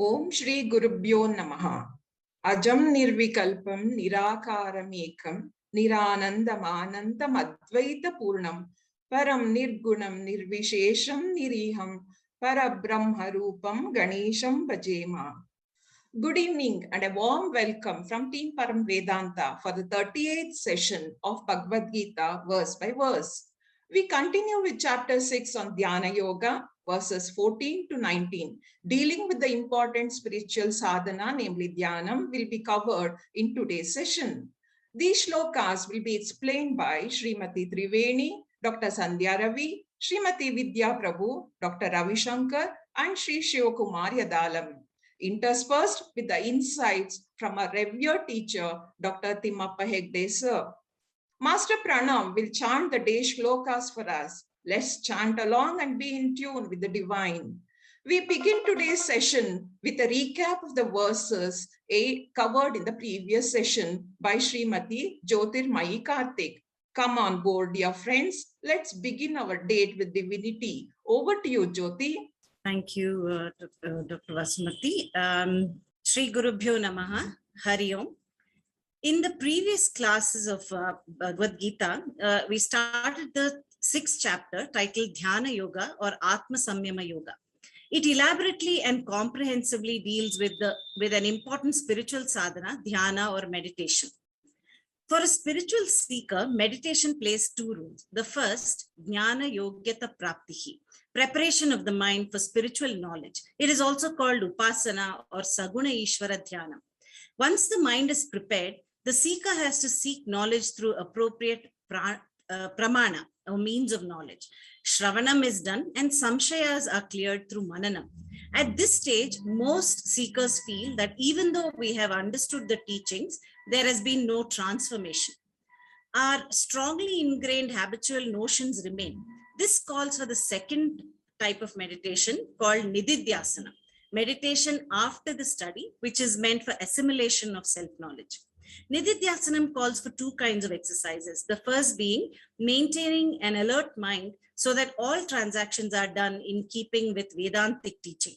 Om Shri Gurubhyo Namaha. Ajam Nirvikalpam Nirakaram Ekam Niranandam Anandam Advaita Purnam Param Nirgunam Nirvishesham Niriham Parabrahma Rupam Ganesham Bhajema. Good evening and a warm welcome from Team Param Vedanta for the 38th session of Bhagavad Gita verse by verse. We continue with chapter 6 on Dhyana Yoga, verses 14 to 19. Dealing with the important spiritual sadhana, namely Dhyanam, will be covered in today's session. These shlokas will be explained by Srimati Triveni, Dr. Sandhya Ravi, Srimati Vidya Prabhu, Dr. Ravi Shankar, and Sri Shivakumar Yadalam, interspersed with the insights from our revered teacher, Dr. Timmappa Hegde sir. Master Pranam will chant the day shlokas for us. Let's chant along and be in tune with the divine. We begin today's session with a recap of the verses covered in the previous session by Srimati Jyotirmayi Karthik. Come on board, dear friends. Let's begin our date with divinity. Over to you, Jyoti. Thank you, Dr. Vasumati. Shri Gurubhyo Namaha, Hari Om. In the previous classes of Bhagavad Gita, we started the 6th chapter titled Dhyana Yoga or Atma Samyama Yoga. It elaborately and comprehensively deals with an important spiritual sadhana, dhyana or meditation. For a spiritual seeker, meditation plays two roles. The first, Jnana Yogyata Praptihi, preparation of the mind for spiritual knowledge. It is also called Upasana or Saguna Isvara Dhyana. Once the mind is prepared, the seeker has to seek knowledge through appropriate pramana, or means of knowledge. Shravanam is done and samshayas are cleared through mananam. At this stage, most seekers feel that even though we have understood the teachings, there has been no transformation. Our strongly ingrained habitual notions remain. This calls for the second type of meditation called Nididyasana, meditation after the study, which is meant for assimilation of self-knowledge. Nididyasanam calls for two kinds of exercises. The first being maintaining an alert mind so that all transactions are done in keeping with Vedantic teaching.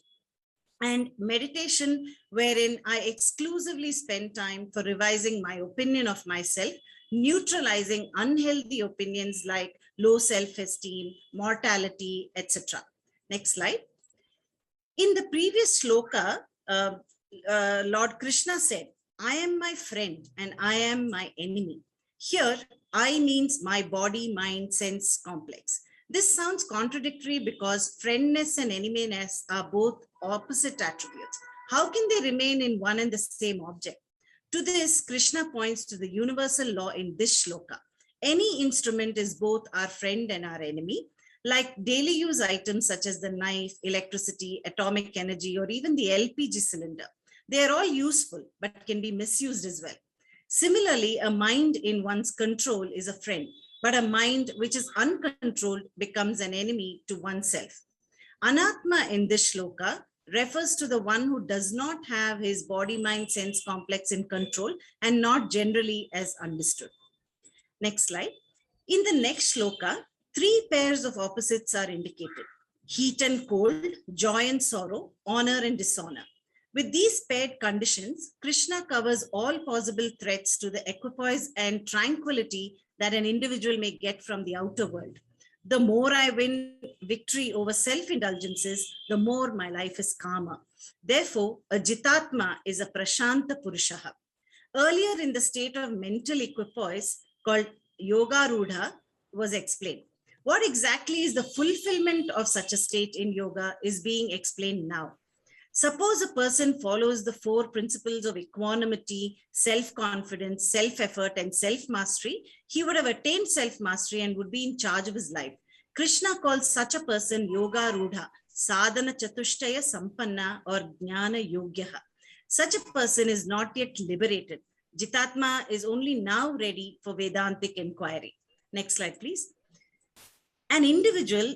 And meditation wherein I exclusively spend time for revising my opinion of myself, neutralizing unhealthy opinions like low self-esteem, mortality, etc. Next slide. In the previous shloka, Lord Krishna said, I am my friend and I am my enemy. Here, I means my body, mind, sense complex. This sounds contradictory because friendness and eneminess are both opposite attributes. How can they remain in one and the same object? To this, Krishna points to the universal law in this shloka. Any instrument is both our friend and our enemy. Like daily use items such as the knife, electricity, atomic energy, or even the LPG cylinder. They are all useful, but can be misused as well. Similarly, a mind in one's control is a friend, but a mind which is uncontrolled becomes an enemy to oneself. Anatma in this shloka refers to the one who does not have his body, mind, sense complex in control and not generally as understood. Next slide. In the next shloka, three pairs of opposites are indicated: heat and cold, joy and sorrow, honor and dishonor. With these paired conditions, Krishna covers all possible threats to the equipoise and tranquility that an individual may get from the outer world. The more I win victory over self-indulgences, the more my life is calmer. Therefore, a jitatma is a prashanta purushaha. Earlier in the state of mental equipoise called yoga rudha was explained. What exactly is the fulfillment of such a state in yoga is being explained now. Suppose a person follows the 4 principles of equanimity, self-confidence, self-effort, and self-mastery, he would have attained self-mastery and would be in charge of his life. Krishna calls such a person yoga rudha, sadhana chatushtaya sampanna or jnana yogyaha. Such a person is not yet liberated. Jitatma is only now ready for Vedantic inquiry. Next slide, please. An individual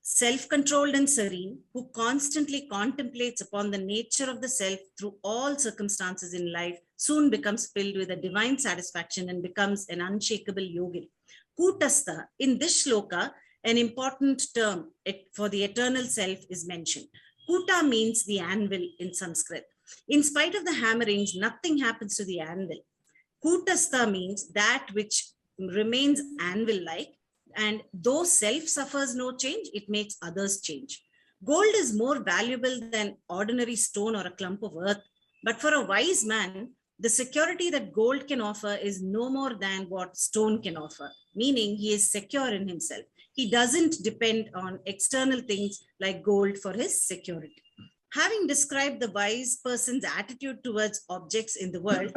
self-controlled and serene, who constantly contemplates upon the nature of the self through all circumstances in life, soon becomes filled with a divine satisfaction and becomes an unshakable yogin. Kutastha, in this shloka, an important term for the eternal self is mentioned. Kuta means the anvil in Sanskrit. In spite of the hammerings, nothing happens to the anvil. Kutastha means that which remains anvil-like, and though self suffers no change, it makes others change. Gold is more valuable than ordinary stone or a clump of earth, but for a wise man, the security that gold can offer is no more than what stone can offer, meaning he is secure in himself. He doesn't depend on external things like gold for his security. Having described the wise person's attitude towards objects in the world,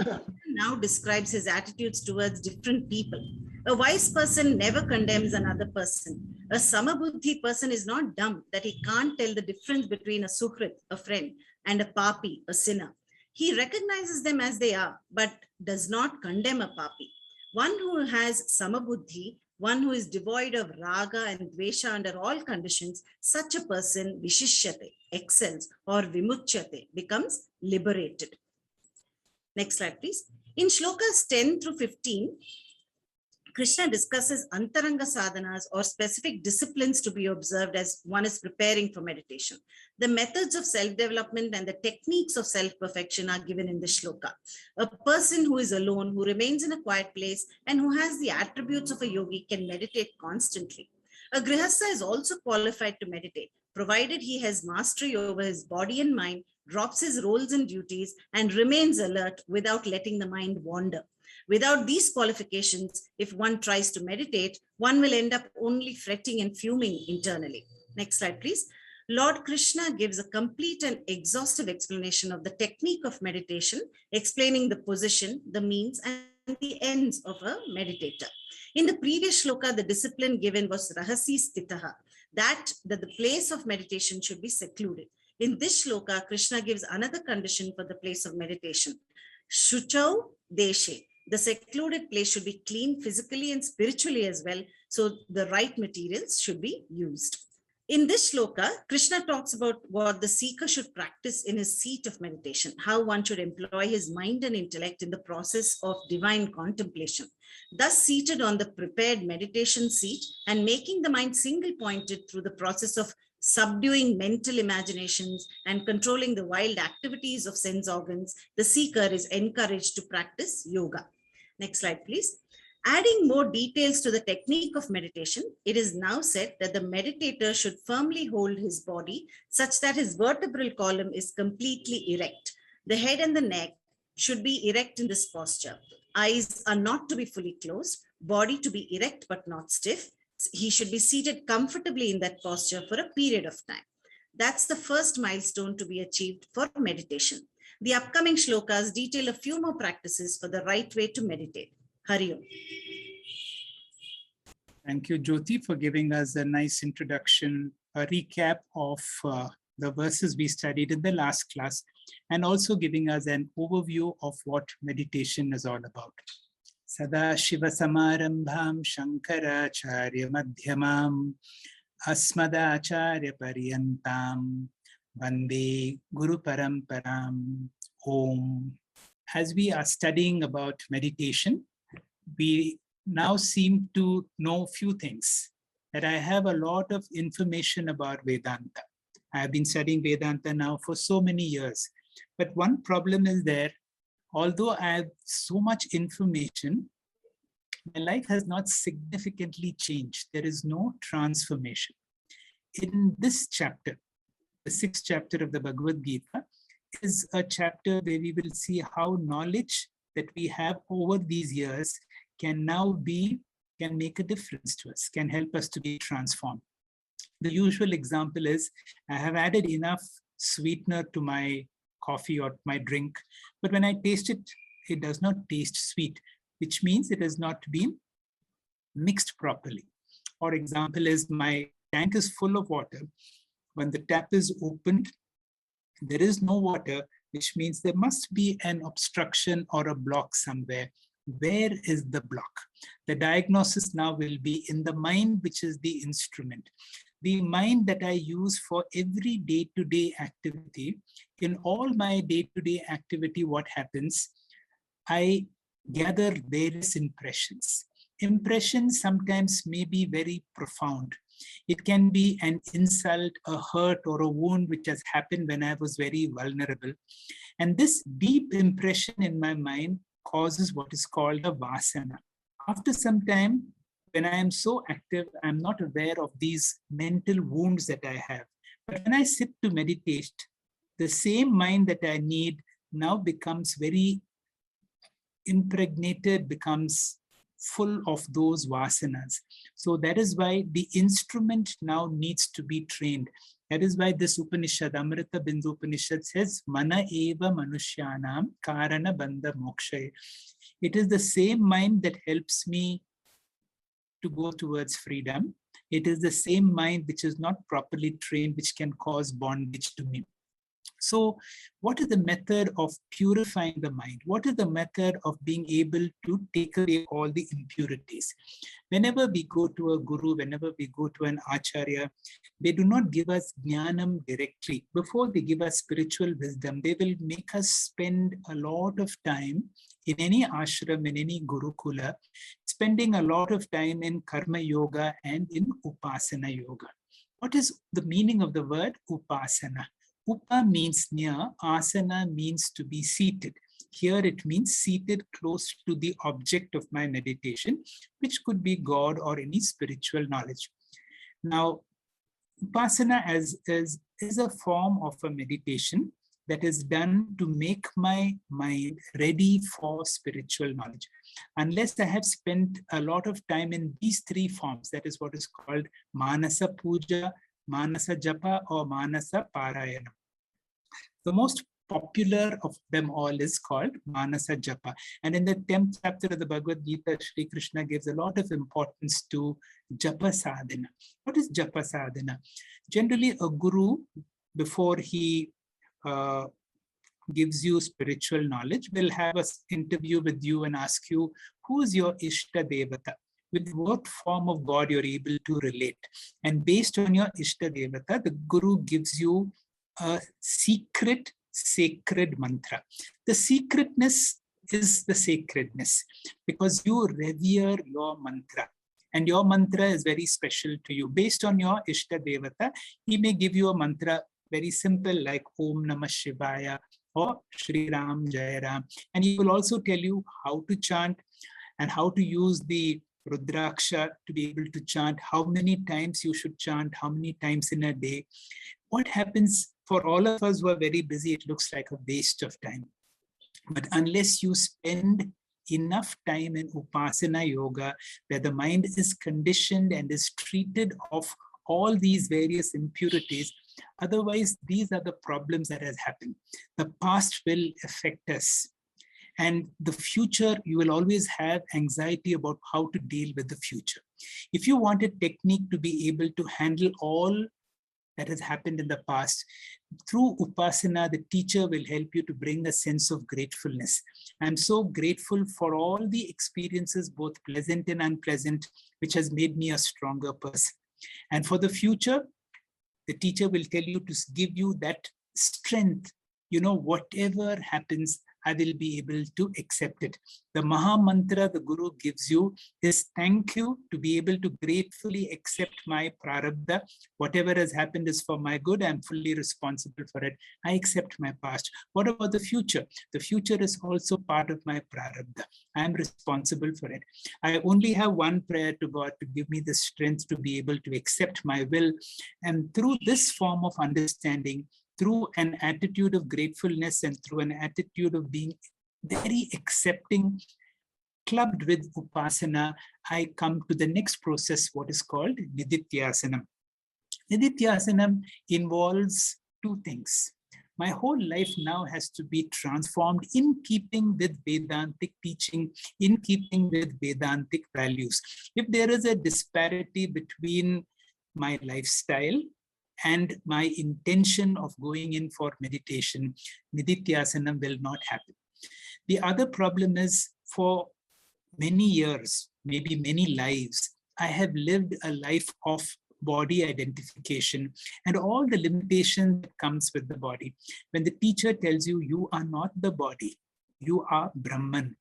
now describes his attitudes towards different people. A wise person never condemns another person. A Samabuddhi person is not dumb that he can't tell the difference between a Suhrit, a friend, and a Papi, a sinner. He recognizes them as they are, but does not condemn a Papi. One who has Samabuddhi, one who is devoid of raga and dvesha under all conditions, such a person vishishyate, excels, or vimuchyate, becomes liberated. Next slide, please. In shlokas 10 through 15, Krishna discusses Antaranga Sadhanas, or specific disciplines to be observed as one is preparing for meditation. The methods of self-development and the techniques of self-perfection are given in the shloka. A person who is alone, who remains in a quiet place, and who has the attributes of a yogi can meditate constantly. A grihastha is also qualified to meditate, provided he has mastery over his body and mind, drops his roles and duties, and remains alert without letting the mind wander. Without these qualifications, if one tries to meditate, one will end up only fretting and fuming internally. Next slide, please. Lord Krishna gives a complete and exhaustive explanation of the technique of meditation, explaining the position, the means, and the ends of a meditator. In the previous shloka, the discipline given was rahasi sthitaha, that the place of meditation should be secluded. In this shloka, Krishna gives another condition for the place of meditation. Shuchau deshe. The secluded place should be clean physically and spiritually as well, so the right materials should be used. In this shloka, Krishna talks about what the seeker should practice in his seat of meditation, how one should employ his mind and intellect in the process of divine contemplation. Thus, seated on the prepared meditation seat and making the mind single-pointed through the process of subduing mental imaginations and controlling the wild activities of sense organs, the seeker is encouraged to practice yoga. Next slide, please. Adding more details to the technique of meditation, it is now said that the meditator should firmly hold his body such that his vertebral column is completely erect. The head and the neck should be erect in this posture. Eyes are not to be fully closed, body to be erect but not stiff. He should be seated comfortably in that posture for a period of time. That's the first milestone to be achieved for meditation. The upcoming shlokas detail a few more practices for the right way to meditate. Hari Om. Thank you, Jyoti, for giving us a nice introduction, a recap of the verses we studied in the last class, and also giving us an overview of what meditation is all about. Sada Shiva Samarambham Shankaracharya Madhyamam Asmadacharya Paryantam Vande Guru Paramparam. Om. As we are studying about meditation, we now seem to know a few things. That I have a lot of information about Vedanta. I have been studying Vedanta now for so many years. But one problem is there, although I have so much information, my life has not significantly changed. There is no transformation. In this chapter, the 6th chapter of the Bhagavad Gita, is a chapter where we will see how knowledge that we have over these years can make a difference to us, can help us to be transformed. The usual example is, I have added enough sweetener to my coffee or my drink, but when I taste it, it does not taste sweet, which means it has not been mixed properly. Or example is, my tank is full of water. When the tap is opened, there is no water, which means there must be an obstruction or a block somewhere. Where is the block? The diagnosis now will be in the mind, which is the instrument. The mind that I use for every day-to-day activity. In all my day-to-day activity, what happens? I gather various impressions. Impressions sometimes may be very profound. It can be an insult, a hurt, or a wound which has happened when I was very vulnerable. And this deep impression in my mind causes what is called a vasana. After some time, when I am so active, I'm not aware of these mental wounds that I have. But when I sit to meditate, the same mind that I need now becomes very impregnated, becomes full of those vasanas. So that is why the instrument now needs to be trained. That is why this Upanishad, Amrita Bindu Upanishad says, Mana eva manushyanam karana bandha mokshaye. It is the same mind that helps me to go towards freedom. It is the same mind which is not properly trained, which can cause bondage to me. So what is the method of purifying the mind? What is the method of being able to take away all the impurities? Whenever we go to a guru, whenever we go to an acharya, they do not give us Dhyānam directly. Before they give us spiritual wisdom, they will make us spend a lot of time in any ashram, in any gurukula, spending a lot of time in karma yoga and in upasana yoga. What is the meaning of the word upasana? Upa means near, asana means to be seated. Here it means seated close to the object of my meditation, which could be God or any spiritual knowledge. Now, upasana is a form of a meditation that is done to make my mind ready for spiritual knowledge. Unless I have spent a lot of time in these three forms, that is what is called Manasa Puja, Manasa Japa, or Manasa Parayana. The most popular of them all is called Manasa Japa. And in the 10th chapter of the Bhagavad Gita, Shri Krishna gives a lot of importance to Japa Sadhana. What is Japa Sadhana? Generally, a guru, before he gives you spiritual knowledge, will have an interview with you and ask you, who is your Ishta Devata? With what form of God you're able to relate. And based on your Ishta Devata, the guru gives you a secret, sacred mantra. The secretness is the sacredness because you revere your mantra. And your mantra is very special to you. Based on your Ishta Devata, he may give you a mantra very simple like Om Namah Shivaya or Shri Ram Jai Ram. And he will also tell you how to chant and how to use the Rudraksha to be able to chant, how many times you should chant, how many times in a day. What happens for all of us who are very busy, it looks like a waste of time. But unless you spend enough time in Upasana Yoga, where the mind is conditioned and is treated of all these various impurities, otherwise these are the problems that has happened. The past will affect us. And the future, you will always have anxiety about how to deal with the future. If you want a technique to be able to handle all that has happened in the past, through Upasana, the teacher will help you to bring a sense of gratefulness. I'm so grateful for all the experiences, both pleasant and unpleasant, which has made me a stronger person. And for the future, the teacher will tell you to give you that strength. You know, whatever happens, I will be able to accept it. The Maha Mantra the Guru gives you is thank you to be able to gratefully accept my prarabdha. Whatever has happened is for my good. I'm fully responsible for it. I accept my past. What about the future? The future is also part of my prarabdha. I'm responsible for it. I only have one prayer to God to give me the strength to be able to accept my will. And through this form of understanding, through an attitude of gratefulness and through an attitude of being very accepting, clubbed with Upasana, I come to the next process, what is called Nididyasana. Nididyasana involves two things. My whole life now has to be transformed in keeping with Vedantic teaching, in keeping with Vedantic values. If there is a disparity between my lifestyle and my intention of going in for meditation, Nididyasana will not happen. The other problem is for many years, maybe many lives, I have lived a life of body identification and all the limitation that comes with the body. When the teacher tells you, you are not the body, you are Brahman,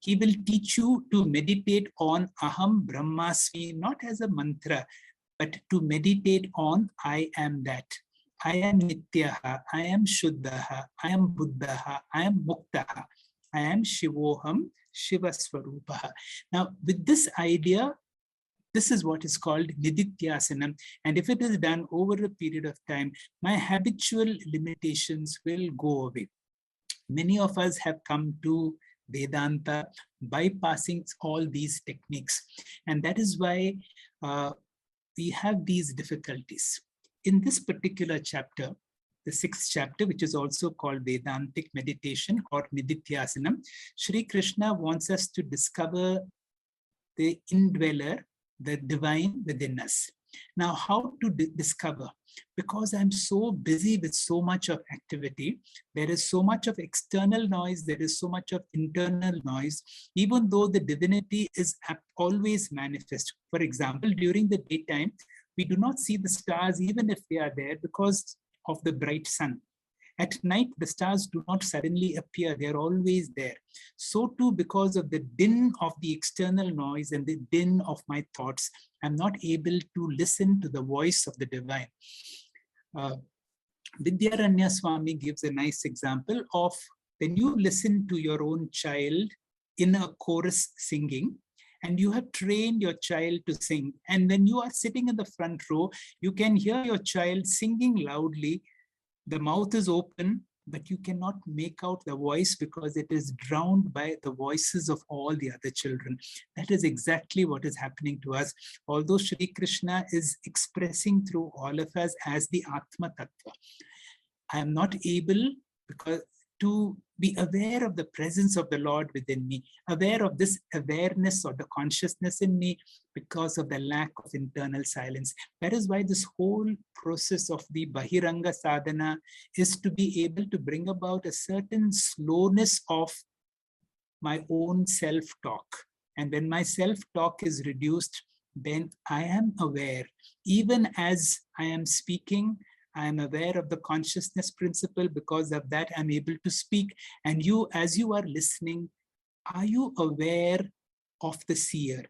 he will teach you to meditate on Aham Brahmasmi, not as a mantra, but to meditate on I am that. I am Nityaha, I am Shuddhaha, I am Buddhaha, I am Muktaha, I am Shivoham, Shivasvarupaha. Now, with this idea, this is what is called Nididyasana. And if it is done over a period of time, my habitual limitations will go away. Many of us have come to Vedanta bypassing all these techniques. And that is why we have these difficulties. In this particular chapter, the 6th chapter, which is also called Vedantic meditation or Nididyasana, Sri Krishna wants us to discover the indweller, the divine within us. Now, how to discover? Because I'm so busy with so much of activity, there is so much of external noise, there is so much of internal noise, even though the divinity is always manifest. For example, during the daytime, we do not see the stars even if they are there because of the bright sun. At night, the stars do not suddenly appear, they are always there. So too, because of the din of the external noise and the din of my thoughts, I'm not able to listen to the voice of the divine. Vidyaranya Swami gives a nice example of when you listen to your own child in a chorus singing, and you have trained your child to sing. And when you are sitting in the front row, you can hear your child singing loudly. The mouth is open, but you cannot make out the voice because it is drowned by the voices of all the other children. That is exactly what is happening to us. Although Sri Krishna is expressing through all of us as the Atma Tattva, I am not able to be aware of the presence of the Lord within me, aware of this awareness or the consciousness in me because of the lack of internal silence. That is why this whole process of the bahiraṅga sadhana is to be able to bring about a certain slowness of my own self-talk. And when my self-talk is reduced, then I am aware. Even as I am speaking, I am aware of the consciousness principle. Because of that, I'm able to speak. And you, as you are listening, are you aware of the seer?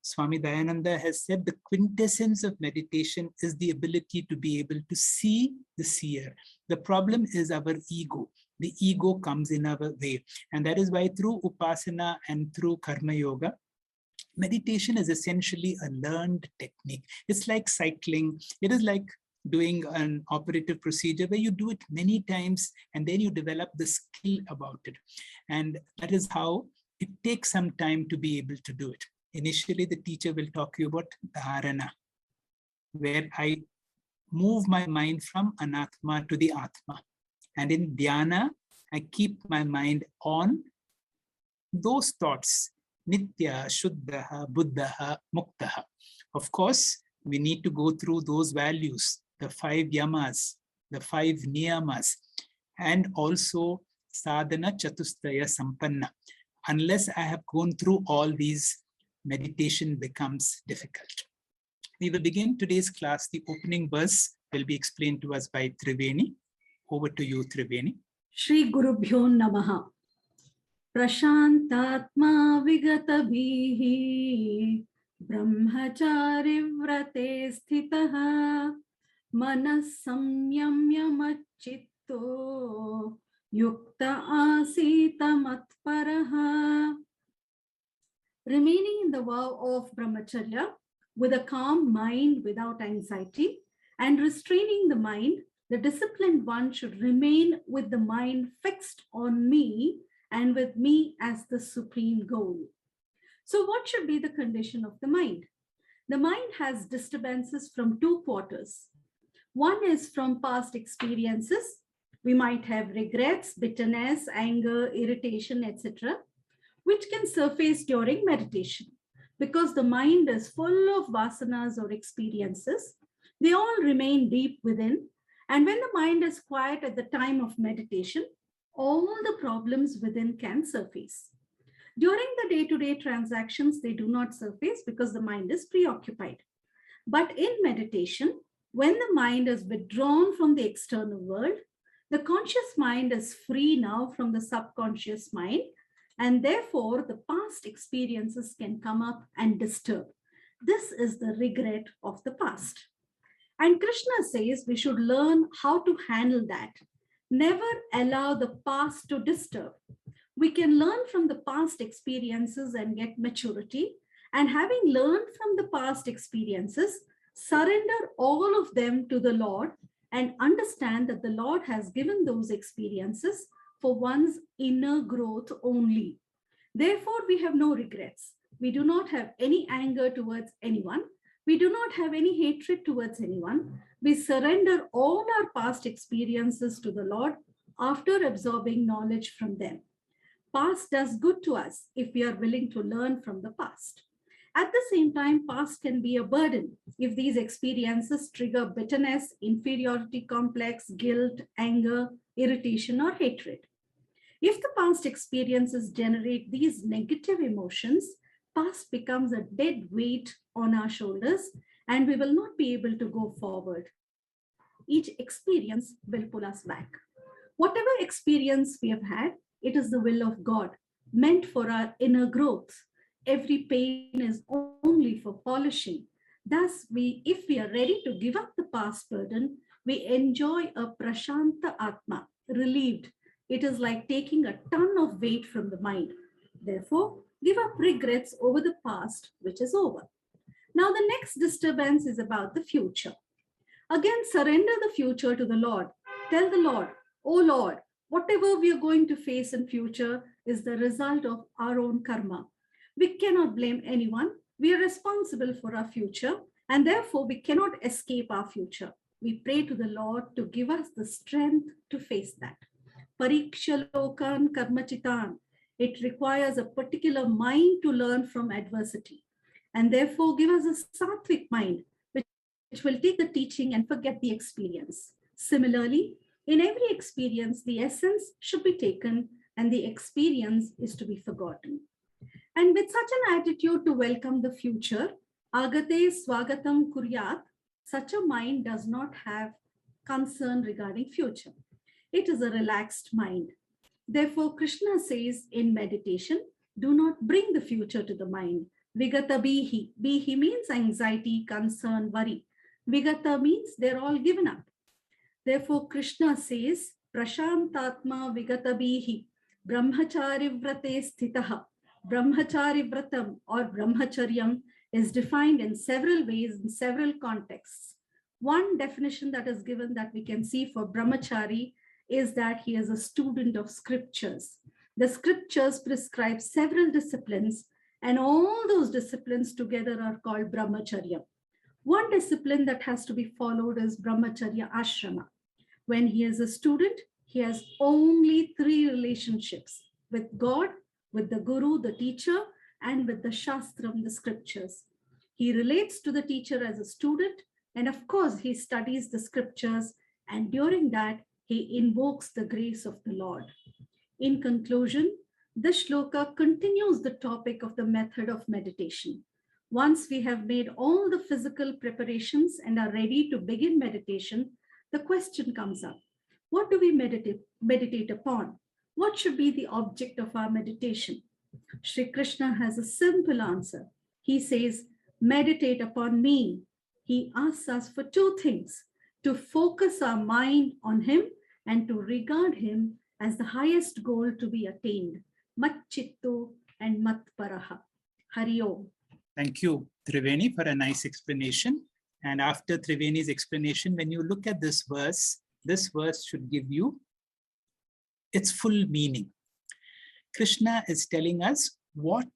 Swami Dayananda has said the quintessence of meditation is the ability to be able to see the seer. The problem is our ego. The ego comes in our way. And that is why through Upasana and through Karma Yoga, meditation is essentially a learned technique. It's like cycling. It is like doing an operative procedure where you do it many times and then you develop the skill about it. And that is how it takes some time to be able to do it. Initially, the teacher will talk to you about Dhyānā, where I move my mind from Anatma to the Atma. And in Dhyana, I keep my mind on those thoughts, Nitya, Shuddhaha, Buddhaha, Muktaha. Of course, we need to go through those values, the 5 yamas, the 5 niyamas, and also sadhana chatustaya sampanna. Unless I have gone through all these, meditation becomes difficult. We will begin today's class. The opening verse will be explained to us by Triveni. Over to you, Triveni. Shri Gurubhyo Namaha. Prashantatma vigatabhihi brahmachari vrate sthitaha manas samyamya machitto yukta asita matparaha. Remaining in the vow of brahmacharya with a calm mind without anxiety and restraining the mind, the disciplined one should remain with the mind fixed on me and with me as the supreme goal. So what should be the condition of the mind? The mind has disturbances from 2 quarters. One is from past experiences. We might have regrets, bitterness, anger, irritation, etc., which can surface during meditation. Because the mind is full of vasanas or experiences, they all remain deep within. And when the mind is quiet at the time of meditation, all the problems within can surface. During the day-to-day transactions, they do not surface because the mind is preoccupied. But in meditation, when the mind is withdrawn from the external world, the conscious mind is free now from the subconscious mind, and therefore the past experiences can come up and disturb. This is the regret of the past. And Krishna says we should learn how to handle that. Never allow the past to disturb. We can learn from the past experiences and get maturity. And having learned from the past experiences, surrender all of them to the Lord and understand that the Lord has given those experiences for one's inner growth only. Therefore, we have no regrets. We do not have any anger towards anyone. We do not have any hatred towards anyone. We surrender all our past experiences to the Lord after absorbing knowledge from them. Past does good to us if we are willing to learn from the past. At the same time, past can be a burden if these experiences trigger bitterness, inferiority complex, guilt, anger, irritation, or hatred. If the past experiences generate these negative emotions, past becomes a dead weight on our shoulders and we will not be able to go forward. Each experience will pull us back. Whatever experience we have had, it is the will of God, meant for our inner growth. Every pain is only for polishing. Thus, if we are ready to give up the past burden, we enjoy a prashanta atma, relieved. It is like taking a ton of weight from the mind. Therefore, give up regrets over the past, which is over. Now, the next disturbance is about the future. Again, surrender the future to the Lord. Tell the Lord, oh Lord, whatever we are going to face in future is the result of our own karma. We cannot blame anyone. We are responsible for our future, and therefore we cannot escape our future. We pray to the Lord to give us the strength to face that. Pariksha lokan karmachitan. It requires a particular mind to learn from adversity. And therefore give us a sattvic mind, which will take the teaching and forget the experience. Similarly, in every experience, the essence should be taken and the experience is to be forgotten. And with such an attitude to welcome the future, agate swagatam kuryat, such a mind does not have concern regarding future. It is a relaxed mind. Therefore, Krishna says in meditation, do not bring the future to the mind. Vigata bihi. Bihi means anxiety, concern, worry. Vigata means they're all given up. Therefore, Krishna says, prashantatma vigata bihi. Brahmachari vrate sthitaha. Brahmachari vratam or brahmacharyam is defined in several ways, in several contexts. One definition that is given that we can see for brahmachari is that he is a student of scriptures. The scriptures prescribe several disciplines, and all those disciplines together are called brahmacharya. One discipline that has to be followed is brahmacharya ashrama. When he is a student, he has only 3 relationships: with God, with the guru, the teacher, and with the shastram, the scriptures. He relates to the teacher as a student, and of course, he studies the scriptures, and during that, he invokes the grace of the Lord. In conclusion, this shloka continues the topic of the method of meditation. Once we have made all the physical preparations and are ready to begin meditation, the question comes up: what do we meditate upon? What should be the object of our meditation? Shri Krishna has a simple answer. He says, meditate upon me. He asks us for 2 things: to focus our mind on him and to regard him as the highest goal to be attained. Mat chitto and mat paraha. Hari Om. Thank you, Triveni, for a nice explanation. And after Triveni's explanation, when you look at this verse should give you its full meaning. Krishna is telling us what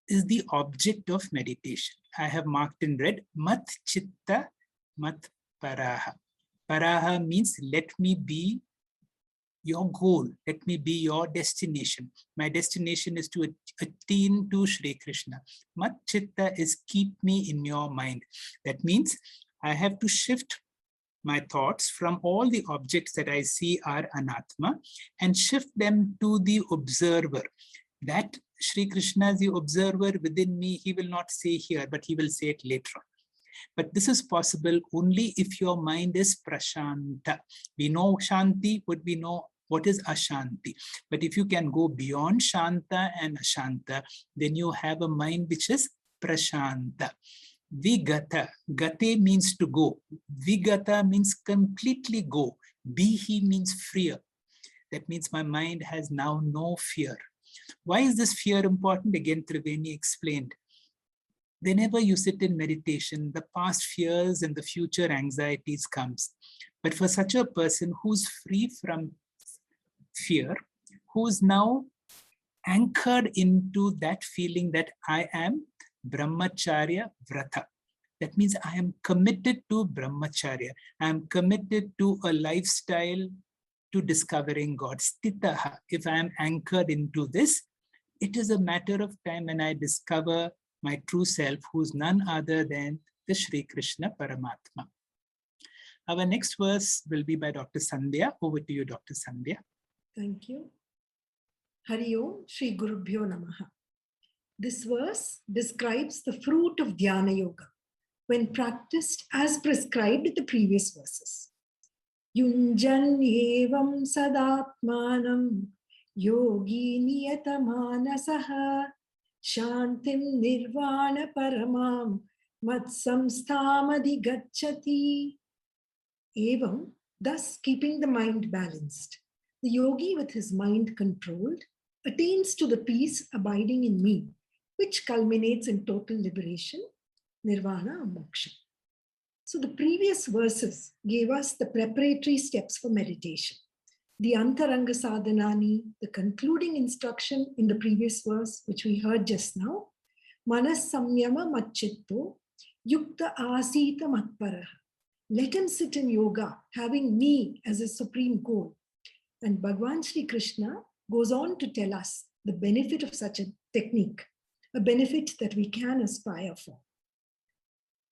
is the object of meditation. I have marked in red, mat chitta, mat paraha. Paraha means let me be your goal. Let me be your destination. My destination is to attain to Shri Krishna. Mat chitta is keep me in your mind. That means I have to shift my thoughts from all the objects that I see are anatma and shift them to the observer. That Shri Krishna is the observer within me. He will not say here, but he will say it later on. But this is possible only if your mind is prashanta. We know shanti, but we know what is ashanti. But if you can go beyond shanta and ashanta, then you have a mind which is prashanta. Vigata. Gate means to go. Vigata means completely go. Bihi means freer. That means my mind has now no fear. Why is this fear important? Again, Triveni explained. Whenever you sit in meditation, the past fears and the future anxieties comes. But for such a person who's free from fear, who's now anchored into that feeling that I am Brahmacharya Vrata. That means I am committed to Brahmacharya. I am committed to a lifestyle to discovering God. Stitaha. If I am anchored into this, it is a matter of time when I discover my true self, who's none other than the Shri Krishna Paramatma. Our next verse will be by Dr. Sandhya. Over to you, Dr. Sandhya. Thank you. Hari Om Shri Gurubhyo Namaha. This verse describes the fruit of Dhyana Yoga when practiced as prescribed in the previous verses. Yunjan evam sadatmanam yogi niyatamanasah shantim nirvana paramam matsamsthamadi gacchati. Evam, thus keeping the mind balanced, the yogi with his mind controlled attains to the peace abiding in me, which culminates in total liberation, nirvana or moksha. So the previous verses gave us the preparatory steps for meditation. The Antaranga Sadhanas, the concluding instruction in the previous verse, which we heard just now, Manas samyama machitto yukta asita matparaha. Let him sit in yoga, having me as a supreme goal. And Bhagavan Shri Krishna goes on to tell us the benefit of such a technique, a benefit that we can aspire for.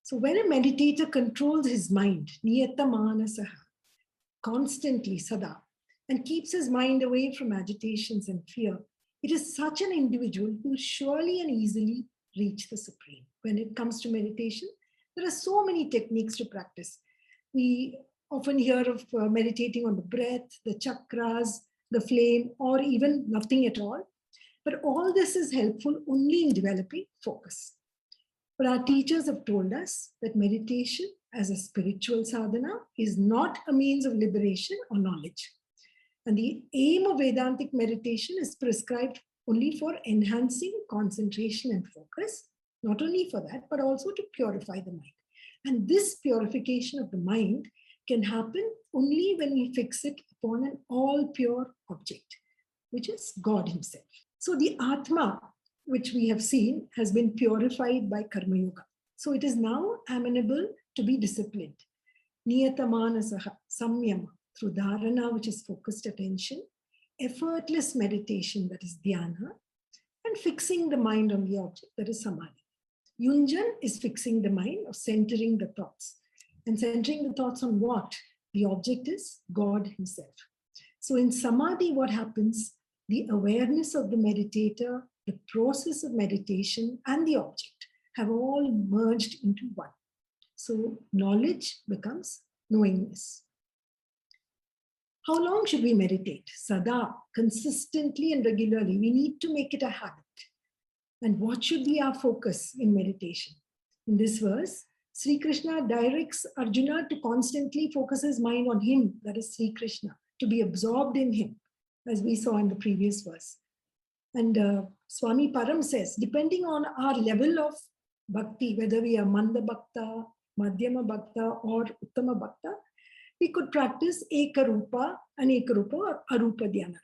So when a meditator controls his mind, niyatamanasah, constantly, sada, and keeps his mind away from agitations and fear, it is such an individual who will surely and easily reach the Supreme. When it comes to meditation, there are so many techniques to practice. We often hear of meditating on the breath, the chakras, the flame, or even nothing at all. But all this is helpful only in developing focus. But our teachers have told us that meditation as a spiritual sadhana is not a means of liberation or knowledge. And the aim of Vedantic meditation is prescribed only for enhancing concentration and focus, not only for that, but also to purify the mind. And this purification of the mind can happen only when we fix it upon an all-pure object, which is God himself. So the Atma, which we have seen, has been purified by Karma Yoga. So it is now amenable to be disciplined. Niyatamanasah, samyama, through Dharana, which is focused attention, effortless meditation, that is Dhyana, and fixing the mind on the object, that is Samadhi. Yunjan is fixing the mind or centering the thoughts. And centering the thoughts on what? The object is God himself. So in Samadhi, what happens? The awareness of the meditator, the process of meditation, and the object have all merged into one. So knowledge becomes knowingness. How long should we meditate? Sada, consistently and regularly. We need to make it a habit. And what should be our focus in meditation? In this verse, Sri Krishna directs Arjuna to constantly focus his mind on him, that is Sri Krishna, to be absorbed in him, as we saw in the previous verse. And Swami Param says, depending on our level of bhakti, whether we are Manda Bhakta, Madhyama Bhakta, or Uttama Bhakta, we could practice Ekarupa and Ekarupa or Arupa Dhyana.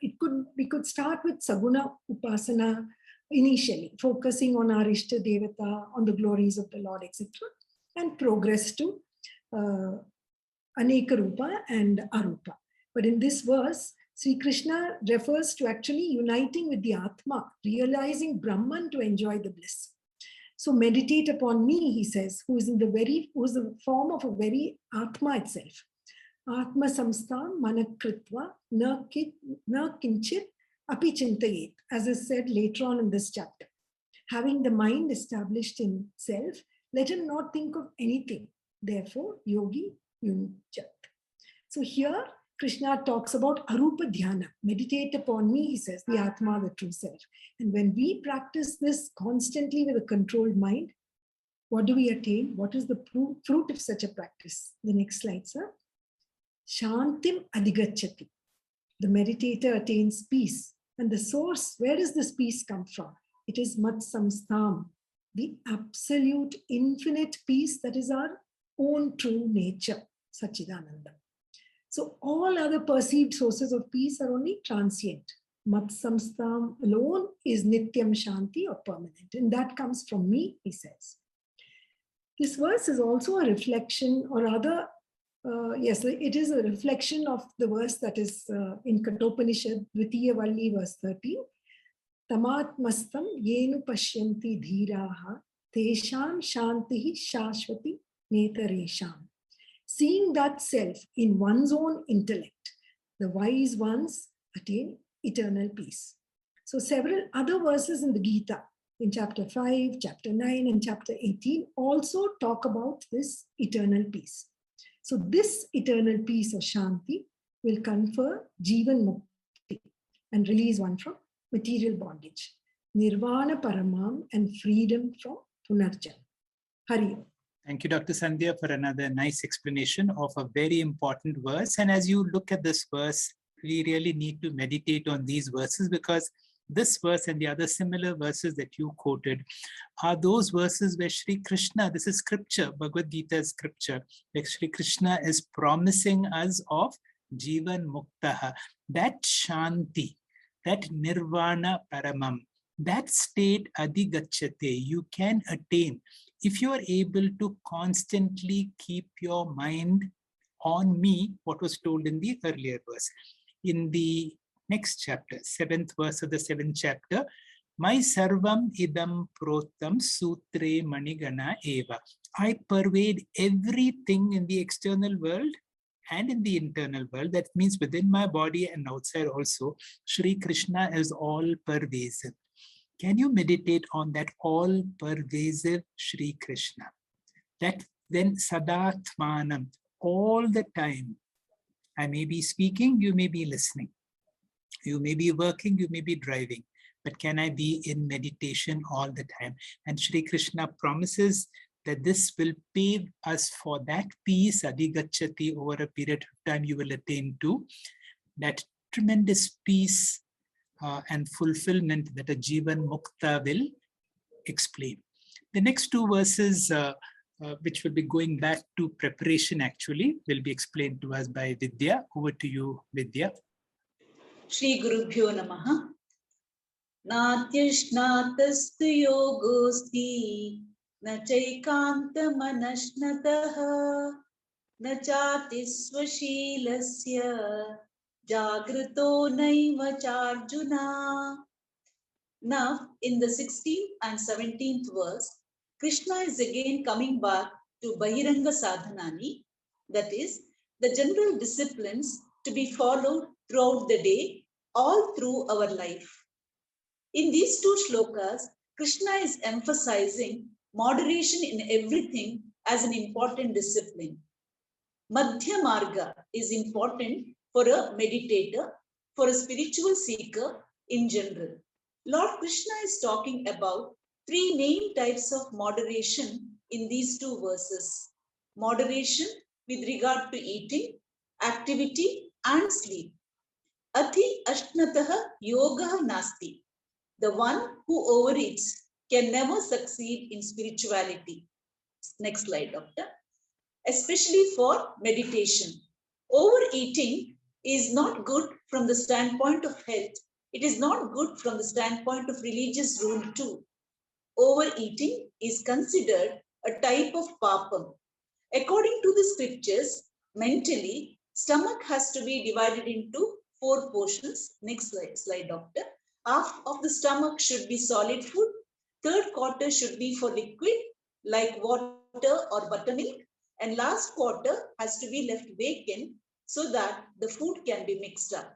We could start with Saguna Upasana initially, focusing on our Ishta Devata, on the glories of the Lord, etc., and progress to Anekarupa and Arupa. But in this verse, Sri Krishna refers to actually uniting with the Atma, realizing Brahman to enjoy the bliss. So meditate upon me, he says, who is the form of a very Atma itself. Atma samstam manakritva na kinchit api chintayet, as is said later on in this chapter. Having the mind established in self, let him not think of anything. Therefore, yogi yunjat. So here, Krishna talks about arupa dhyana. Meditate upon me, he says, the Atma, the true self. And when we practice this constantly with a controlled mind, What do we attain? What is the fruit of such a practice? The next slide, sir. Shantim adhigacchati. The meditator attains peace. And the source, where does this peace come from? It is mat samstham, the absolute infinite peace that is our own true nature, Sachidananda. So all other perceived sources of peace are only transient. Mat samstham alone is nityam shanti, or permanent. And that comes from me, he says. This verse is also a reflection, or rather, yes, it is a reflection of the verse that is in Kathopanishad, Dvitiya Valli, verse 13. Tamatmastam yenu pashyanti dhiraha tesham shantihi shashvati netaresham. Seeing that self in one's own intellect, the wise ones attain eternal peace. So several other verses in the Gita, in chapter 5, chapter 9, and chapter 18 also talk about this eternal peace. So this eternal peace or shanti will confer jivan mukti and release one from material bondage, nirvana paramam, and freedom from punarjan. Hari Om. Thank you, Dr. Sandhya, for another nice explanation of a very important verse. And as you look at this verse, we really need to meditate on these verses, because this verse and the other similar verses that you quoted are those verses where Shri Krishna, this is scripture, Bhagavad Gita is scripture, where Shri Krishna is promising us of Jivan Muktaha, that Shanti, that Nirvana Paramam, that state adhigacchate, you can attain if you are able to constantly keep your mind on me, what was told in the earlier verse. In the next chapter, 7th verse of the 7th chapter, my sarvam idam protam sutre manigana eva. I pervade everything in the external world and in the internal world. That means within my body and outside also. Shri Krishna is all pervasive. Can you meditate on that all pervasive Shri Krishna? That then sadatmanam, all the time. I may be speaking, you may be listening. You may be working, you may be driving, but can I be in meditation all the time? And Shri Krishna promises that this will pave us for that peace, adhigacchati, over a period of time you will attain to that tremendous peace and fulfillment that a Jivan Mukta will explain. The next two verses, which will be going back to preparation actually, will be explained to us by Vidya. Over to you, Vidya. Shri Gurubhyo Namaha. Natyashnatastu yogosti na chaikanta manashnataha na chati swashilasya jagrito naiva charjuna. Now, in the 16th and 17th verse, Krishna is again coming back to bahiraṅga sādhanāni, that is, the general disciplines to be followed throughout the day, all through our life. In these two shlokas, Krishna is emphasizing moderation in everything as an important discipline. Madhya Marga is important for a meditator, for a spiritual seeker in general. Lord Krishna is talking about three main types of moderation in these two verses. Moderation with regard to eating, activity, and sleep. Ati ashnataha yogaha nasti. The one who overeats can never succeed in spirituality. Next slide, Doctor. Especially for meditation. Overeating is not good from the standpoint of health. It is not good from the standpoint of religious rule too. Overeating is considered a type of papam. According to the scriptures, mentally, stomach has to be divided into 4 portions. Next slide, Doctor. Half of the stomach should be solid food. 3rd quarter should be for liquid, like water or buttermilk. And last quarter has to be left vacant so that the food can be mixed up.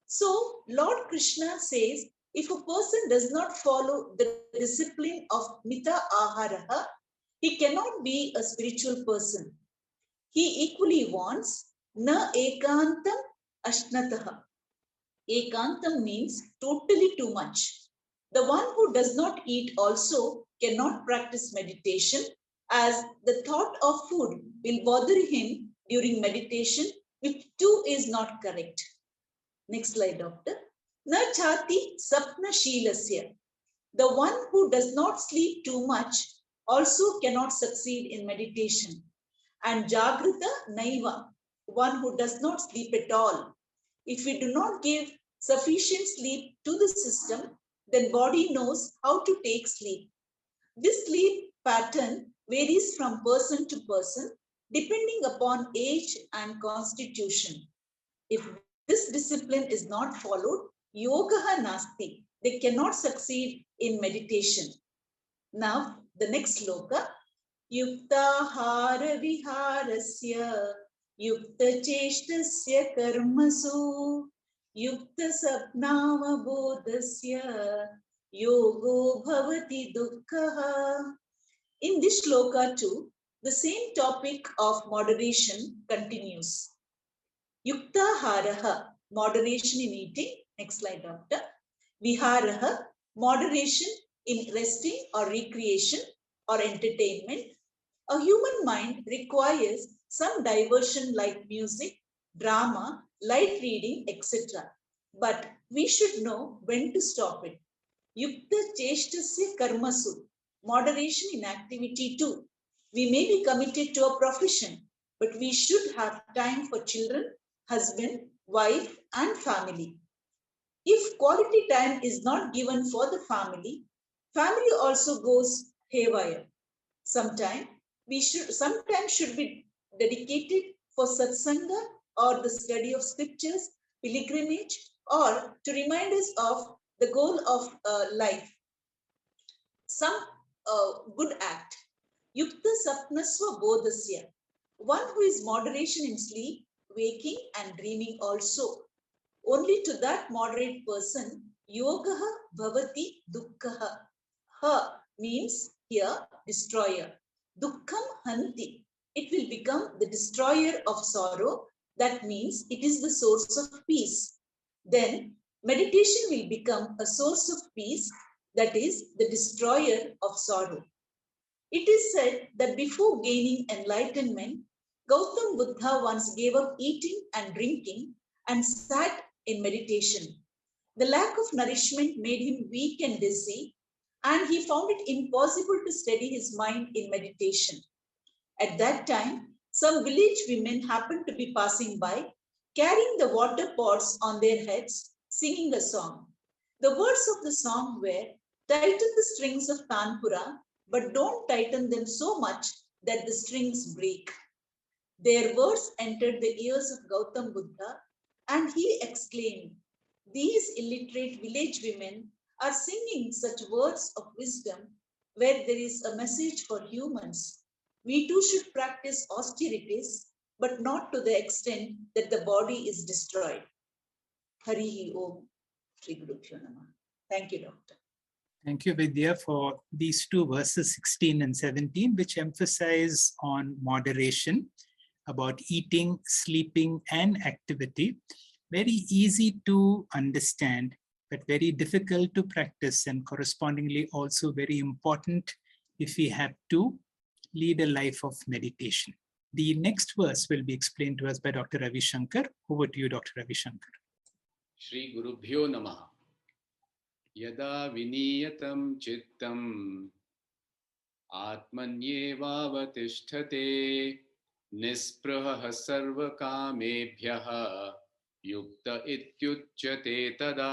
So, Lord Krishna says, if a person does not follow the discipline of mita aharaha, he cannot be a spiritual person. He equally wants na ekantam ashnataha. Ekantam means totally too much. The one who does not eat also cannot practice meditation as the thought of food will bother him during meditation, which too is not correct. Next slide, doctor. Na chati sapna shilasya. The one who does not sleep too much also cannot succeed in meditation. And jagrita naiva, one who does not sleep at all. If we do not give sufficient sleep to the system, then body knows how to take sleep. This sleep pattern varies from person to person depending upon age and constitution. If this discipline is not followed, yogaha nasti, they cannot succeed in meditation. Now, the next sloka, yuktahara viharasya, yukta cheshtasya karmasu, yukta sapnama bodhasya, yogo bhavati dukkha. In this shloka too, the same topic of moderation continues. Yuktaharaha, moderation in eating. Next slide, doctor. Viharaha, moderation in resting or recreation or entertainment. A human mind requires some diversion like music, drama, light reading, etc. But we should know when to stop it. Yukta cheshtasya karmasu, moderation in activity too. We may be committed to a profession, but we should have time for children, husband, wife, and family. If quality time is not given for the family, family also goes haywire. Sometimes should be dedicated for satsanga or the study of scriptures, pilgrimage, or to remind us of the goal of life. Some good act. Yukta sapnasva bodhasya. One who is moderation in sleep, waking, and dreaming also. Only to that moderate person, yogaha bhavati dukkha. Ha means here, destroyer. Dukkham hanti. It will become the destroyer of sorrow. That means it is the source of peace. Then meditation will become a source of peace, that is the destroyer of sorrow. It is said that before gaining enlightenment, Gautam Buddha once gave up eating and drinking and sat in meditation. The lack of nourishment made him weak and dizzy, and he found it impossible to steady his mind in meditation. At that time, some village women happened to be passing by, carrying the water pots on their heads, singing a song. The words of the song were, "Tighten the strings of Tanpura, but don't tighten them so much that the strings break." Their words entered the ears of Gautam Buddha, and he exclaimed, "These illiterate village women are singing such words of wisdom where there is a message for humans. We too should practice austerities, but not to the extent that the body is destroyed." Harihi Om, Shri Gurubhyo Namah. Thank you, Doctor. Thank you, Vidya, for these two verses 16 and 17, which emphasize on moderation, about eating, sleeping, and activity. Very easy to understand, but very difficult to practice, and correspondingly also very important if we have to lead a life of meditation. The next verse will be explained to us by Dr. Ravi Shankar. Over to you, Dr. Ravi Shankar. Shri Gurubhyo Namaha. Yada viniyatam chittam atmanyevavatisthate nispraha sarva kamebhyaha yukta ityuchyate tada.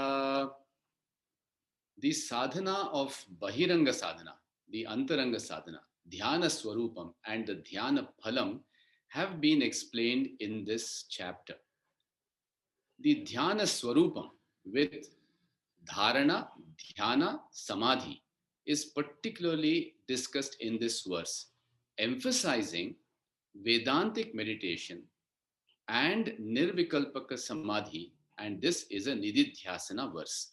The sadhana of bahiraṅga sadhana, the antaranga sadhana, Dhyana Swarupam, and the Dhyana Phalam have been explained in this chapter. The Dhyana Swarupam with Dharana, Dhyana, Samadhi is particularly discussed in this verse, emphasizing Vedantic meditation and Nirvikalpaka Samadhi, and this is a Nididyasana verse.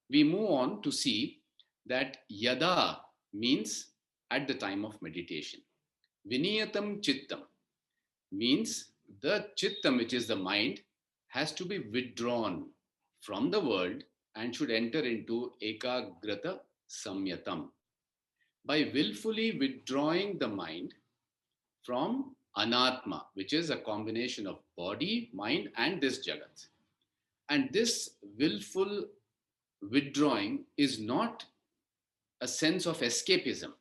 We move on to see that Yada means at the time of meditation. Viniyatam Chittam means the Chittam, which is the mind, has to be withdrawn from the world and should enter into Ekagrata Samyatam. by willfully withdrawing the mind from anatma, which is a combination of body, mind, and this jagat. And this willful withdrawing is not a sense of escapism.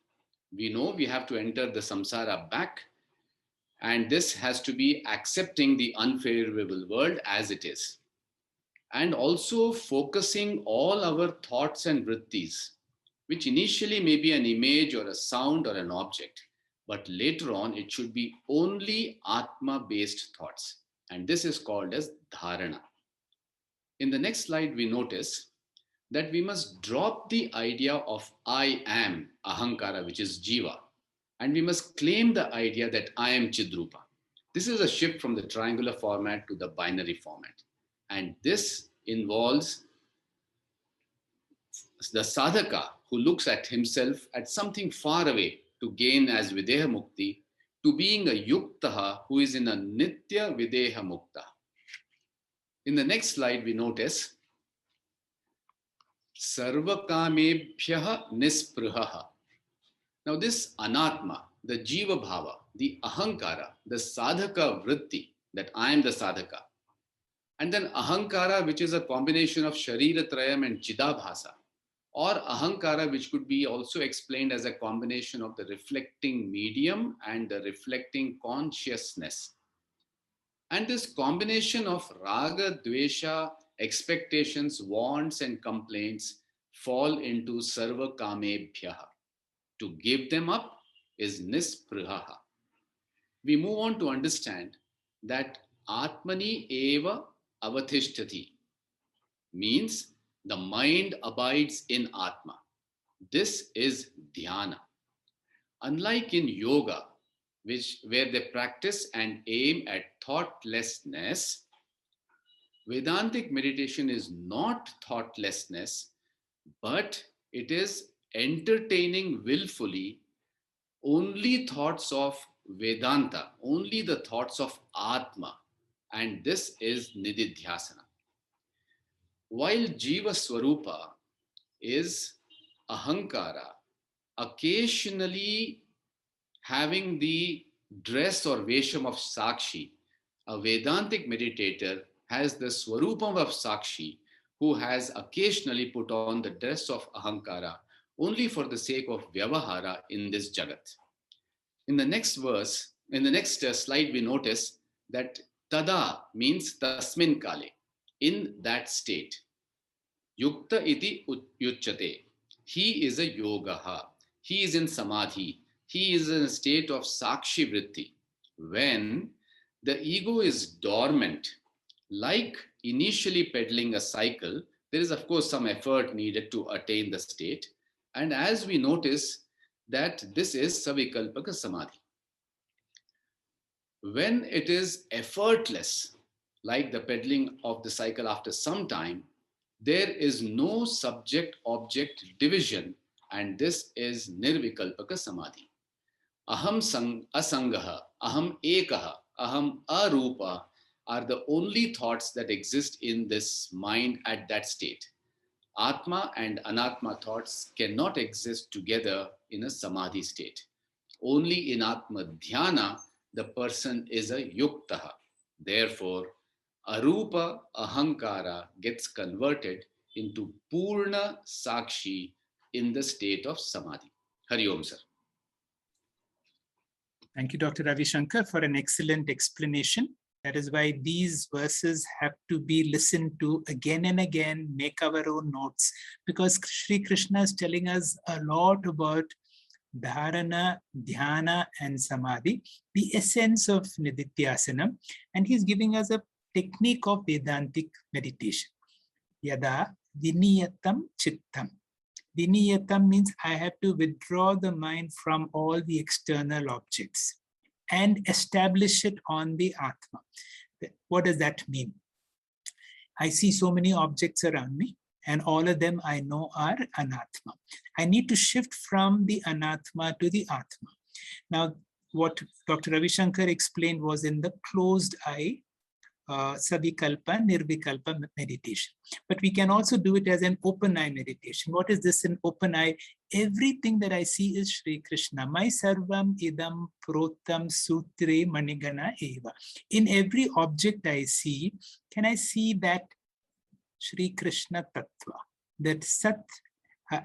We know we have to enter the samsara back, and this has to be accepting the unfavorable world as it is. And also focusing all our thoughts and vrittis, which initially may be an image or a sound or an object, but later on it should be only Atma-based thoughts. And this is called as Dharana. In the next slide, we notice that we must drop the idea of I am, Ahamkara, which is Jiva, and we must claim the idea that I am Chidrupa. This is a shift from the triangular format to the binary format. And this involves the sadhaka who looks at himself at something far away to gain as Videha Mukti, to being a Yuktaha who is in a Nitya Videha Mukta. In the next slide, we notice Sarvakamebhyaha Nisprihaha. Now this Anatma, the Jiva Bhava, the Ahamkara, the Sadhaka Vritti, that I am the Sadhaka, and then Ahamkara, which is a combination of Sharira Trayam and Chidabhasa, or Ahamkara, which could be also explained as a combination of the reflecting medium and the reflecting consciousness. And this combination of Raga, Dvesha, expectations, wants, and complaints fall into Sarva Kamebhyaha. To give them up is Nisprihaha. We move on to understand that Atmani eva avatishtati means the mind abides in Atma. This is Dhyana. Unlike in yoga, where they practice and aim at thoughtlessness, Vedantic meditation is not thoughtlessness, but it is entertaining willfully only thoughts of Vedanta, only the thoughts of Atma, and this is Nididyasana. While Jiva Swarupa is Ahamkara, occasionally having the dress or vesham of Sakshi, a Vedantic meditator has the Swarupam of Sakshi, who has occasionally put on the dress of Ahamkara only for the sake of Vyavahara in this Jagat. In the next verse, in the next slide, we notice that Tada means Tasmin Kale, in that state. Yukta iti yuchyate. He is a yogaha. He is in samadhi. He is in a state of sakshi vritti. When the ego is dormant, like initially pedaling a cycle, there is of course some effort needed to attain the state. And as we notice that this is Savikalpaka Samadhi. When it is effortless, like the pedaling of the cycle after some time, there is no subject-object division, and this is Nirvikalpaka Samadhi. Aham asangaha, aham ekaha, aham arupa are the only thoughts that exist in this mind at that state. Atma and Anatma thoughts cannot exist together in a Samadhi state. Only in Atma Dhyana, the person is a Yuktaha. Therefore, Arupa Ahamkara gets converted into Purna Sakshi in the state of Samadhi. Hari Om, sir. Thank you, Dr. Ravi Shankar, for an excellent explanation. That is why these verses have to be listened to again and again, make our own notes, because Sri Krishna is telling us a lot about Dharana, Dhyana, and Samadhi, the essence of Nididyasana, and he's giving us a technique of Vedantic meditation. Yada viniyatam chittam. Viniyatam means I have to withdraw the mind from all the external objects and establish it on the Atma. What does that mean? I see so many objects around me, and all of them I know are Anatma. I need to shift from the Anatma to the Atma. Now, what Dr. Ravi Shankar explained was in the closed eye Savikalpa, Nirvikalpa meditation. But we can also do it as an open eye meditation. What is this in open eye? Everything that I see is Shri Krishna. My sarvam idam protam sutre manigana eva. In every object I see, can I see that Shri Krishna Tattva, that Sat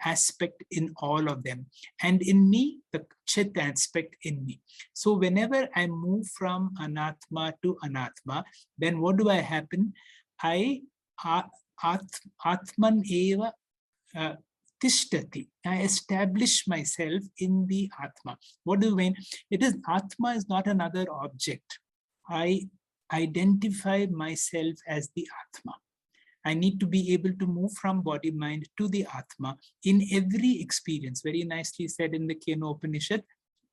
aspect in all of them, and in me, the Chit aspect in me. So whenever I move from Anatma to Anatma, then what do I happen? I Atman eva tishtati. I establish myself in the Atma. What do you mean? It is Atma is not another object. I identify myself as the Atma. I need to be able to move from body, mind to the Atma in every experience. Very nicely said in the Kena Upanishad,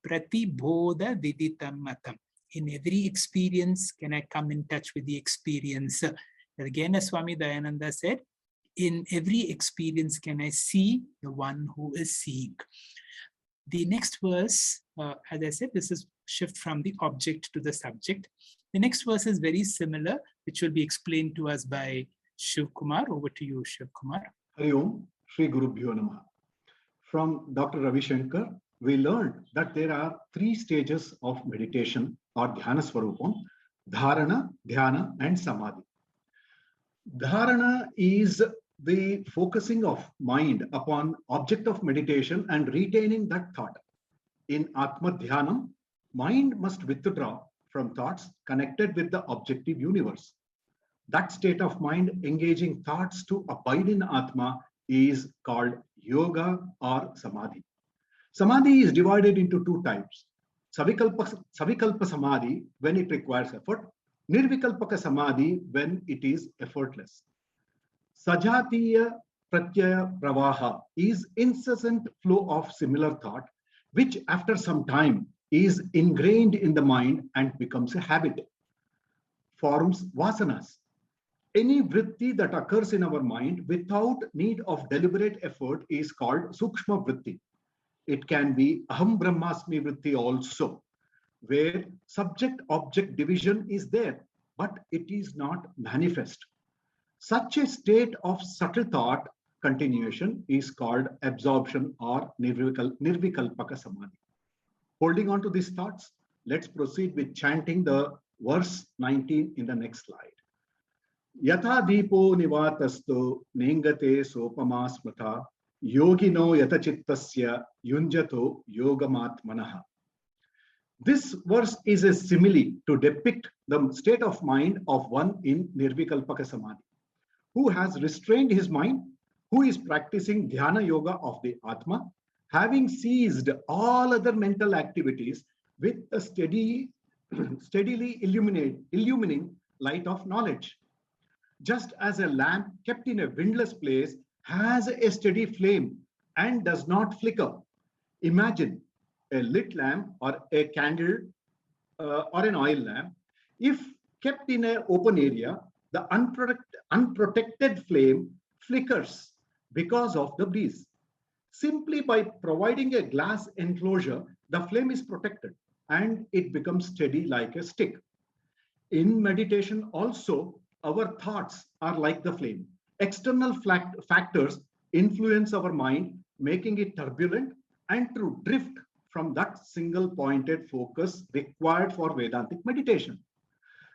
Prati Bodha Viditam Matam. In every experience, can I come in touch with the experiencer? Again, as Swami Dayananda said, in every experience, can I see the one who is seeing? The next verse, as I said, this is shift from the object to the subject. The next verse is very similar, which will be explained to us by Shiv Kumar. Over to you, Shiv Kumar. Hari Om, Shri Gurubhyo Namaha. From Dr. Ravi Shankar, we learned that there are 3 stages of meditation or Dhyana Swarupam: Dharana, Dhyana, and Samadhi. Dharana is the focusing of mind upon object of meditation and retaining that thought. In Atma Dhyanam, mind must withdraw from thoughts connected with the objective universe. That state of mind engaging thoughts to abide in Atma is called yoga or samadhi. Samadhi is divided into 2 types: Savikalpa Samadhi, when it requires effort; Nirvikalpaka Samadhi, when it is effortless. Sajatiya Pratyaya Pravaha is incessant flow of similar thought, which after some time is ingrained in the mind and becomes a habit. Forms vasanas. Any vritti that occurs in our mind without need of deliberate effort is called sukshma vritti. It can be aham brahmasmi vritti also, where subject-object division is there, but it is not manifest. Such a state of subtle thought continuation is called absorption or Nirvikalpaka Samadhi. Holding on to these thoughts, let's proceed with chanting the verse 19 in the next slide. Yatha dipo nivatasto nengate sopama smrata yogino yatachittasya yunjato yogamatmanaha. This verse is a simile to depict the state of mind of one in Nirvikalpaka Samadhi, who has restrained his mind, who is practicing Dhyana Yoga of the Atma, having ceased all other mental activities with a steadily illumining light of knowledge. Just as a lamp kept in a windless place has a steady flame and does not flicker. Imagine a lit lamp or a candle or an oil lamp. If kept in an open area, the unprotected flame flickers because of the breeze. Simply by providing a glass enclosure, the flame is protected and it becomes steady like a stick. In meditation also, our thoughts are like the flame. External factors influence our mind, making it turbulent and to drift from that single pointed focus required for Vedantic meditation.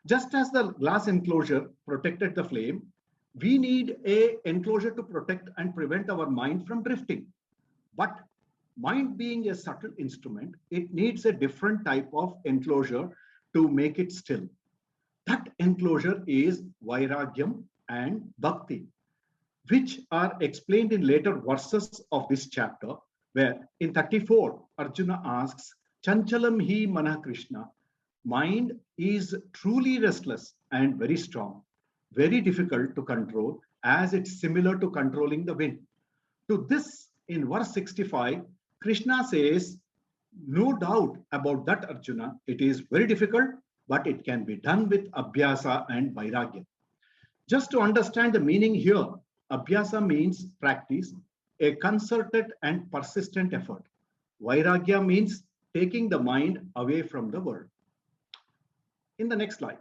Just as the glass enclosure protected the flame, we need an enclosure to protect and prevent our mind from drifting. But mind being a subtle instrument, it needs a different type of enclosure to make it still. That enclosure is Vairagyam and Bhakti, which are explained in later verses of this chapter, where in 34, Arjuna asks, Chanchalam hi mana Krishna. Mind is truly restless and very strong, very difficult to control, as it's similar to controlling the wind. To this, in verse 65, Krishna says, no doubt about that, Arjuna. It is very difficult, but it can be done with Abhyasa and Vairagya. Just to understand the meaning here, Abhyasa means practice, a concerted and persistent effort. Vairagya means taking the mind away from the world. In the next slide.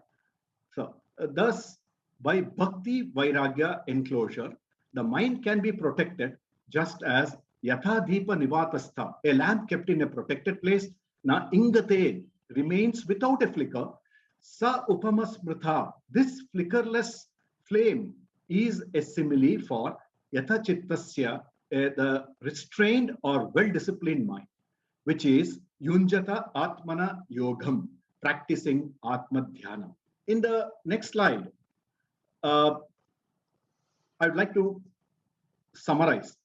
So, Thus, by bhakti vairagya enclosure, the mind can be protected just as yatha deepa nivatastha, a lamp kept in a protected place, na ingate, remains without a flicker. Sa upamasmritha, this flickerless flame is a simile for yatha chittasya, the restrained or well-disciplined mind, which is yunjata atmana yogam, practicing atma dhyana. In the next slide, I would like to summarize.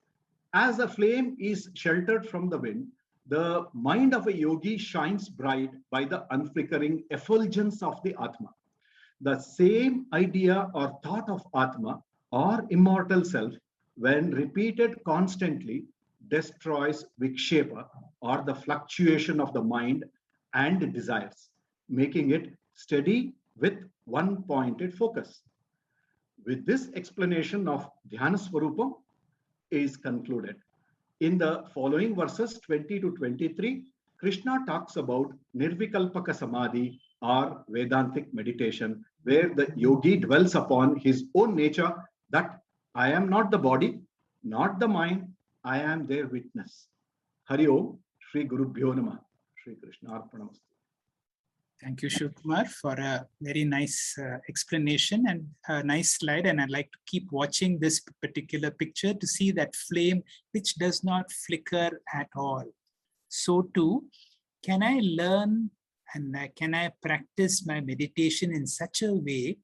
As a flame is sheltered from the wind, the mind of a yogi shines bright by the unflickering effulgence of the Atma. The same idea or thought of Atma or immortal self, when repeated constantly, destroys vikshepa or the fluctuation of the mind and desires, making it steady with one pointed focus. With this explanation of Dhyana Swarupam is concluded. In the following verses 20 to 23, Krishna talks about Nirvikalpaka Samadhi or Vedantic meditation, where the yogi dwells upon his own nature that I am not the body, not the mind, I am their witness. Hari Om, Shri Gurubhyo Namah, Shri Krishna Arpanamastu. Thank you, Shivkumar, for a very nice explanation and a nice slide. And I'd like to keep watching this particular picture to see that flame which does not flicker at all. So too, can I learn and can I practice my meditation in such a way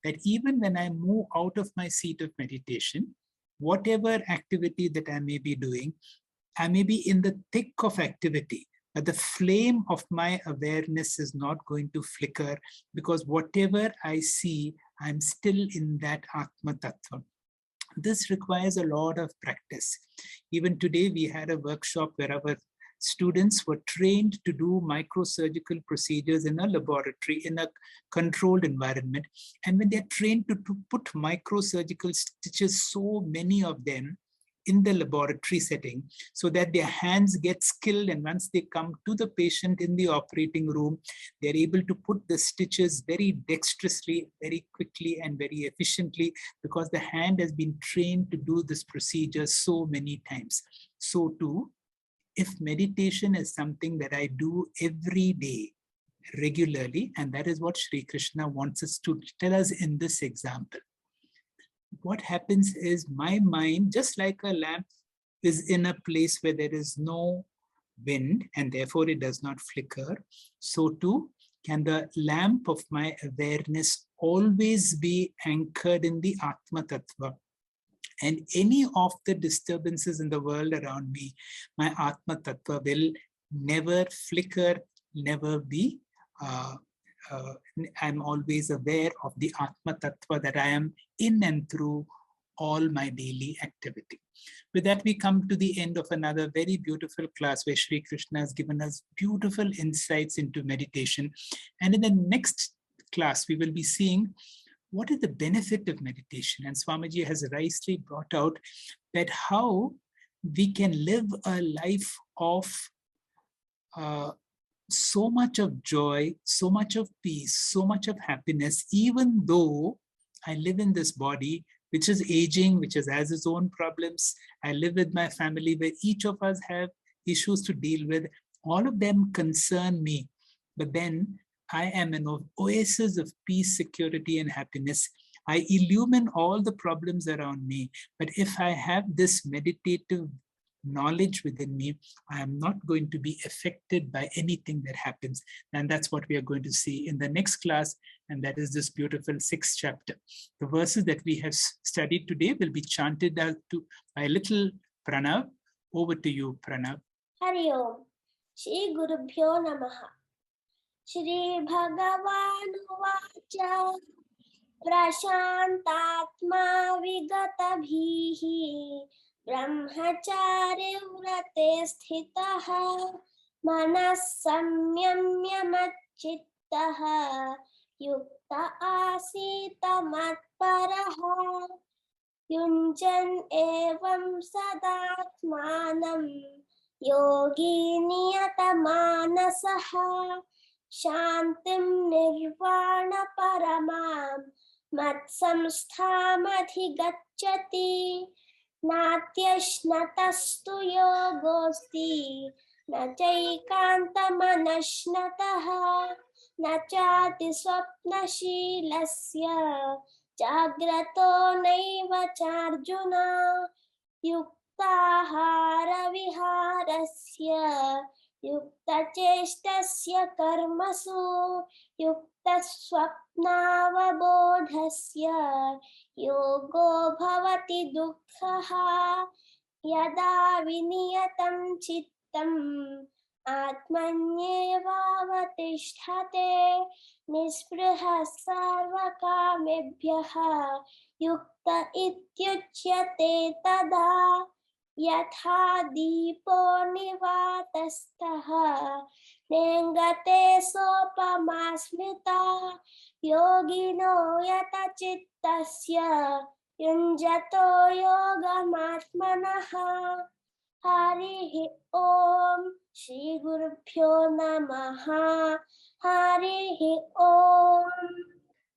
that even when I move out of my seat of meditation, whatever activity that I may be doing, I may be in the thick of activity, but the flame of my awareness is not going to flicker, because whatever I see, I'm still in that Atma Tattva. This requires a lot of practice. Even today, we had a workshop where our students were trained to do microsurgical procedures in a laboratory, in a controlled environment. And when they're trained to put microsurgical stitches, so many of them, in the laboratory setting, so that their hands get skilled, and once they come to the patient in the operating room, they're able to put the stitches very dexterously, very quickly and very efficiently, because the hand has been trained to do this procedure so many times. So too, if meditation is something that I do every day, regularly, and that is what Sri Krishna wants us to tell us in this example, what happens is my mind, just like a lamp is in a place where there is no wind and therefore it does not flicker, so too can the lamp of my awareness always be anchored in the Atma Tattva. And any of the disturbances in the world around me, my Atma Tattva will never flicker, never be I'm always aware of the Atma Tattva that I am in and through all my daily activity. With that, we come to the end of another very beautiful class where Sri Krishna has given us beautiful insights into meditation. And in the next class, we will be seeing what is the benefit of meditation. And Swamiji has rightly brought out that how we can live a life of so much of joy, so much of peace, so much of happiness, even though I live in this body, which is aging, which has its own problems. I live with my family where each of us have issues to deal with. All of them concern me. But then I am an oasis of peace, security, and happiness. I illumine all the problems around me. But if I have this meditative knowledge within me, I am not going to be affected by anything that happens. And that's what we are going to see in the next class. And that is this beautiful 6th chapter. The verses that we have studied today will be chanted out by little Pranav. Over to you, Pranav. Hari Om. Shri Gurubhyo Namaha. Shri Bhagavan Vacha Prashantatma Vigatabhihi Brahmacharya Vrate Sthitaha Manas Samyamya Machittaha Yukta Asita Matparaha Yunjan Evam Sadatmanam Yogi Niyata Manasaha Shantim nirvana paramam matsamsthamadhigacchati natyashnatastu yogosti nachaikantamanashnataha nachati swapnashilasya jagrato naiva charjuna yuktahara viharasya yuktacheshtasya karmasu yuktasvapnavabodhasya yogo bhavati dukkhaha yada viniyatam chittam atmanyevavatisthate nispruha sarvakamebhyaha yukta ityuchyate tada yatha deepo nivatastaha nengate sopamasmita yogino yata chittasya yunjato yogamatmanaha. Harihi Om Shri Gurubhyo Namaha. Harihi Om.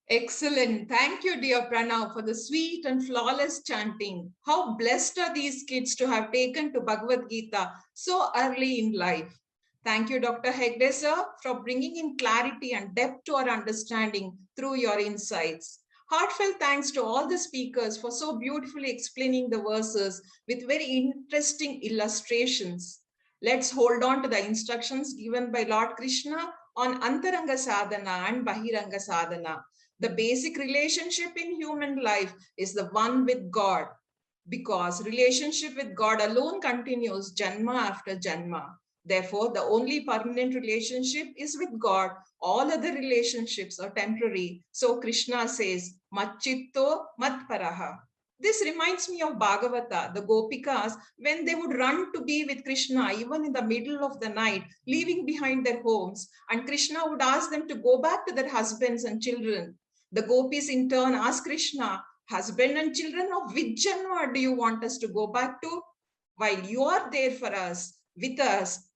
Excellent. Thank you, dear Pranav, for the sweet and flawless chanting. How blessed are these kids to have taken to Bhagavad Gita so early in life. Thank you, Dr. Hegde sir, for bringing in clarity and depth to our understanding through your insights. Heartfelt thanks to all the speakers for so beautifully explaining the verses with very interesting illustrations. Let's hold on to the instructions given by Lord Krishna on Antaranga Sadhana and bahiraṅga Sadhana. The basic relationship in human life is the one with God, because relationship with God alone continues janma after janma. Therefore, the only permanent relationship is with God. All other relationships are temporary. So Krishna says, Machitto Matparaha. This reminds me of Bhagavata, the Gopikas, when they would run to be with Krishna, even in the middle of the night, leaving behind their homes. And Krishna would ask them to go back to their husbands and children. The gopis in turn ask Krishna, husband and children of which janma do you want us to go back to? While you are there for us, with us,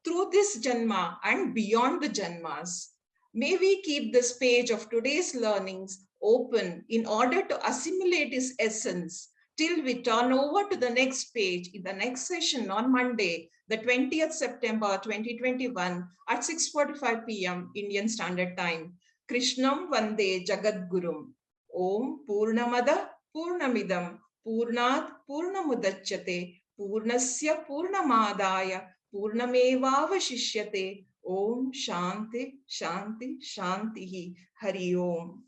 through this janma and beyond the janmas. May we keep this page of today's learnings open in order to assimilate its essence till we turn over to the next page in the next session on Monday, the 20th September 2021 at 6:45 p.m. Indian Standard Time. Krishnam Vande Jagadgurum. Om Purnamada Purnamidam Purnat Purnamudachyate Purnasya Purnamadaya Purnamevavashishyate. Om Shanti Shanti Shantihi. Hari Om.